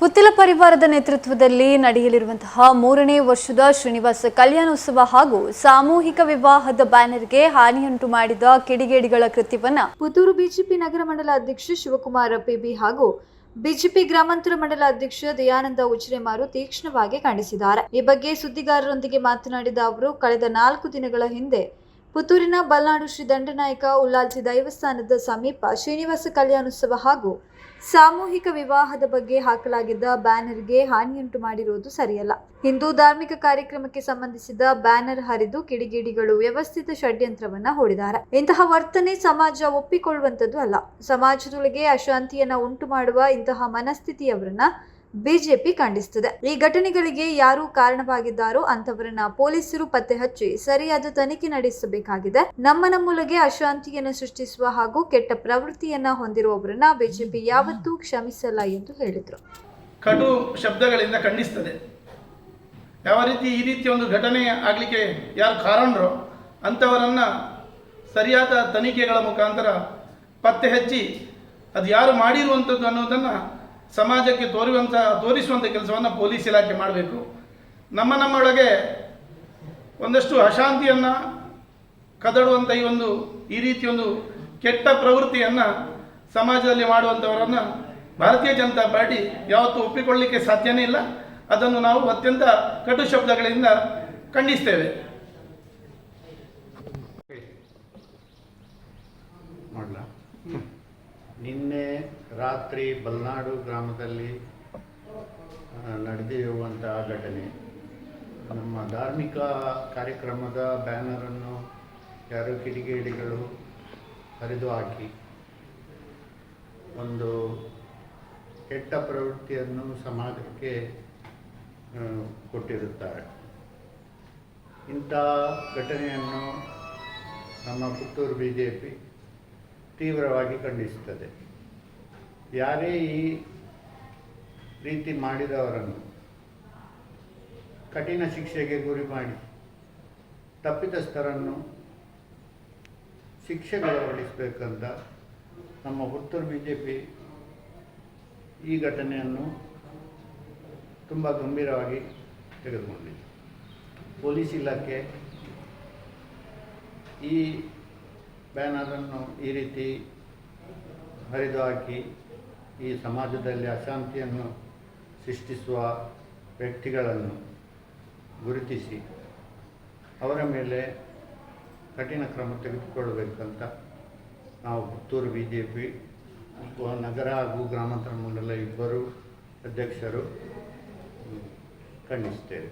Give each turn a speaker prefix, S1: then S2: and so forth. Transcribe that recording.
S1: ಪುತ್ತಿಲ ಪರಿವಾರದ ನೇತೃತ್ವದಲ್ಲಿ ನಡೆಯಲಿರುವಂತಹ 3ನೇ ವರ್ಷದ ಶ್ರೀನಿವಾಸ ಕಲ್ಯಾಣೋತ್ಸವ ಹಾಗೂ ಸಾಮೂಹಿಕ ವಿವಾಹದ ಬ್ಯಾನರ್ಗೆ ಹಾನಿಯುಂಟು ಮಾಡಿದ ಕಿಡಿಗೇಡಿಗಳ ಕೃತ್ಯವನ್ನ ಪುತ್ತೂರು ಬಿಜೆಪಿ ನಗರ ಮಂಡಲ ಅಧ್ಯಕ್ಷ ಶಿವಕುಮಾರ ಪಿಬಿ ಹಾಗೂ ಬಿಜೆಪಿ ಗ್ರಾಮಾಂತರ ಮಂಡಲ ಅಧ್ಯಕ್ಷ ದಯಾನಂದ ಉಚ್ರೆಮಾರು ತೀಕ್ಷ್ಣವಾಗಿ ಖಂಡಿಸಿದ್ದಾರೆ. ಈ ಬಗ್ಗೆ ಸುದ್ದಿಗಾರರೊಂದಿಗೆ ಮಾತನಾಡಿದ ಅವರು, ಕಳೆದ 4 ದಿನಗಳ ಹಿಂದೆ ಪುತ್ತೂರಿನ ಬಲ್ನಾಡು ಶ್ರೀ ದಂಡನಾಯಕ ಉಳ್ಳಾಲ್ತಿ ದೇವಸ್ಥಾನದ ಸಮೀಪ ಶ್ರೀನಿವಾಸ ಕಲ್ಯಾಣೋತ್ಸವ ಹಾಗೂ ಸಾಮೂಹಿಕ ವಿವಾಹದ ಬಗ್ಗೆ ಹಾಕಲಾಗಿದ್ದ ಬ್ಯಾನರ್ಗೆ ಹಾನಿಯುಂಟು ಮಾಡಿರುವುದು ಸರಿಯಲ್ಲ. ಹಿಂದೂ ಧಾರ್ಮಿಕ ಕಾರ್ಯಕ್ರಮಕ್ಕೆ ಸಂಬಂಧಿಸಿದ ಬ್ಯಾನರ್ ಹರಿದು ಕಿಡಿಗೇಡಿಗಳು ವ್ಯವಸ್ಥಿತ ಷಡ್ಯಂತ್ರವನ್ನ ಹೂಡಿದ್ದಾರೆ. ಇಂತಹ ವರ್ತನೆ ಸಮಾಜ ಒಪ್ಪಿಕೊಳ್ಳುವಂತದ್ದು ಅಲ್ಲ. ಸಮಾಜದೊಳಗೆ ಅಶಾಂತಿಯನ್ನ ಉಂಟು ಮಾಡುವ ಇಂತಹ ಮನಸ್ಥಿತಿಯವರನ್ನ ಬಿಜೆಪಿ ಖಂಡಿಸುತ್ತದೆ. ಈ ಘಟನೆಗಳಿಗೆ ಯಾರು ಕಾರಣವಾಗಿದ್ದಾರೋ ಅಂತವರನ್ನ ಪೊಲೀಸರು ಪತ್ತೆ ಹಚ್ಚಿ ಸರಿಯಾದ ತನಿಖೆ ನಡೆಸಬೇಕಾಗಿದೆ. ನಮ್ಮೊಳಗೆ ಅಶಾಂತಿಯನ್ನು ಸೃಷ್ಟಿಸುವ ಹಾಗೂ ಕೆಟ್ಟ ಪ್ರವೃತ್ತಿಯನ್ನ ಹೊಂದಿರುವವರನ್ನ ಬಿಜೆಪಿ ಯಾವತ್ತೂ ಕ್ಷಮಿಸಲ್ಲ ಎಂದು ಹೇಳಿದರು.
S2: ಕಟು ಶಬ್ದಗಳಿಂದ ಖಂಡಿಸುತ್ತದೆ. ಯಾವ ರೀತಿ ಈ ರೀತಿಯ ಒಂದು ಘಟನೆ ಆಗಲಿಕ್ಕೆ ಯಾರು ಕಾರಣರೋ ಅಂಥವರನ್ನ ಸರಿಯಾದ ತನಿಖೆಗಳ ಮುಖಾಂತರ ಪತ್ತೆ ಹಚ್ಚಿ ಅದು ಯಾರು ಮಾಡಿರುವಂಥದ್ದು ಅನ್ನೋದನ್ನು ಸಮಾಜಕ್ಕೆ ತೋರಿಸುವಂಥ ಕೆಲಸವನ್ನು ಪೊಲೀಸ್ ಇಲಾಖೆ ಮಾಡಬೇಕು. ನಮ್ಮೊಳಗೆ ಒಂದಷ್ಟು ಅಶಾಂತಿಯನ್ನು ಕದಡುವಂಥ ಈ ರೀತಿಯೊಂದು ಕೆಟ್ಟ ಪ್ರವೃತ್ತಿಯನ್ನು ಸಮಾಜದಲ್ಲಿ ಮಾಡುವಂಥವರನ್ನು ಭಾರತೀಯ ಜನತಾ ಪಾರ್ಟಿ ಯಾವತ್ತೂ ಒಪ್ಪಿಕೊಳ್ಳಲಿಕ್ಕೆ ಸಾಧ್ಯನೇ ಇಲ್ಲ. ಅದನ್ನು ನಾವು ಅತ್ಯಂತ ಕಟು ಶಬ್ದಗಳಿಂದ ಖಂಡಿಸ್ತೇವೆ.
S3: ನಿನ್ನೆ ರಾತ್ರಿ ಬಲ್ನಾಡು ಗ್ರಾಮದಲ್ಲಿ ನಡೆದಿರುವಂತಹ ಘಟನೆ, ನಮ್ಮ ಧಾರ್ಮಿಕ ಕಾರ್ಯಕ್ರಮದ ಬ್ಯಾನರನ್ನು ಯಾರೋ ಕಿಡಿಗೇಡಿಗಳು ಹರಿದು ಹಾಕಿ ಒಂದು ಕೆಟ್ಟ ಪ್ರವೃತ್ತಿಯನ್ನು ಸಮಾಜಕ್ಕೆ ಕೊಟ್ಟಿರುತ್ತಾರೆ. ಇಂಥ ಘಟನೆಯನ್ನು ನಮ್ಮ ಪುತ್ತೂರು ಬಿಜೆಪಿ ತೀವ್ರವಾಗಿ ಖಂಡಿಸುತ್ತದೆ. ಯಾರೇ ಈ ರೀತಿ ಮಾಡಿದವರನ್ನು ಕಠಿಣ ಶಿಕ್ಷೆಗೆ ಗುರಿ ಮಾಡಿ ತಪ್ಪಿತಸ್ಥರನ್ನು ಶಿಕ್ಷೆಗೊಳಪಡಿಸಬೇಕಂತ ನಮ್ಮ ಪುತ್ತೂರು ಬಿಜೆಪಿ ಈ ಘಟನೆಯನ್ನು ತುಂಬ ಗಂಭೀರವಾಗಿ ತೆಗೆದುಕೊಂಡಿದೆ. ಪೊಲೀಸ್ ಇಲಾಖೆ ಈ ಬ್ಯಾನರನ್ನು ಈ ರೀತಿ ಹರಿದು ಹಾಕಿ ಈ ಸಮಾಜದಲ್ಲಿ ಅಶಾಂತಿಯನ್ನು ಸೃಷ್ಟಿಸುವ ವ್ಯಕ್ತಿಗಳನ್ನು ಗುರುತಿಸಿ ಅವರ ಮೇಲೆ ಕಠಿಣ ಕ್ರಮ ತೆಗೆದುಕೊಳ್ಳಬೇಕಂತ ನಾವು ಪುತ್ತೂರು ಬಿಜೆಪಿ ನಗರ ಹಾಗೂ ಗ್ರಾಮಾಂತರ ಮಂಡಲ ಇಬ್ಬರು ಅಧ್ಯಕ್ಷರು ಖಂಡಿಸ್ತೇವೆ.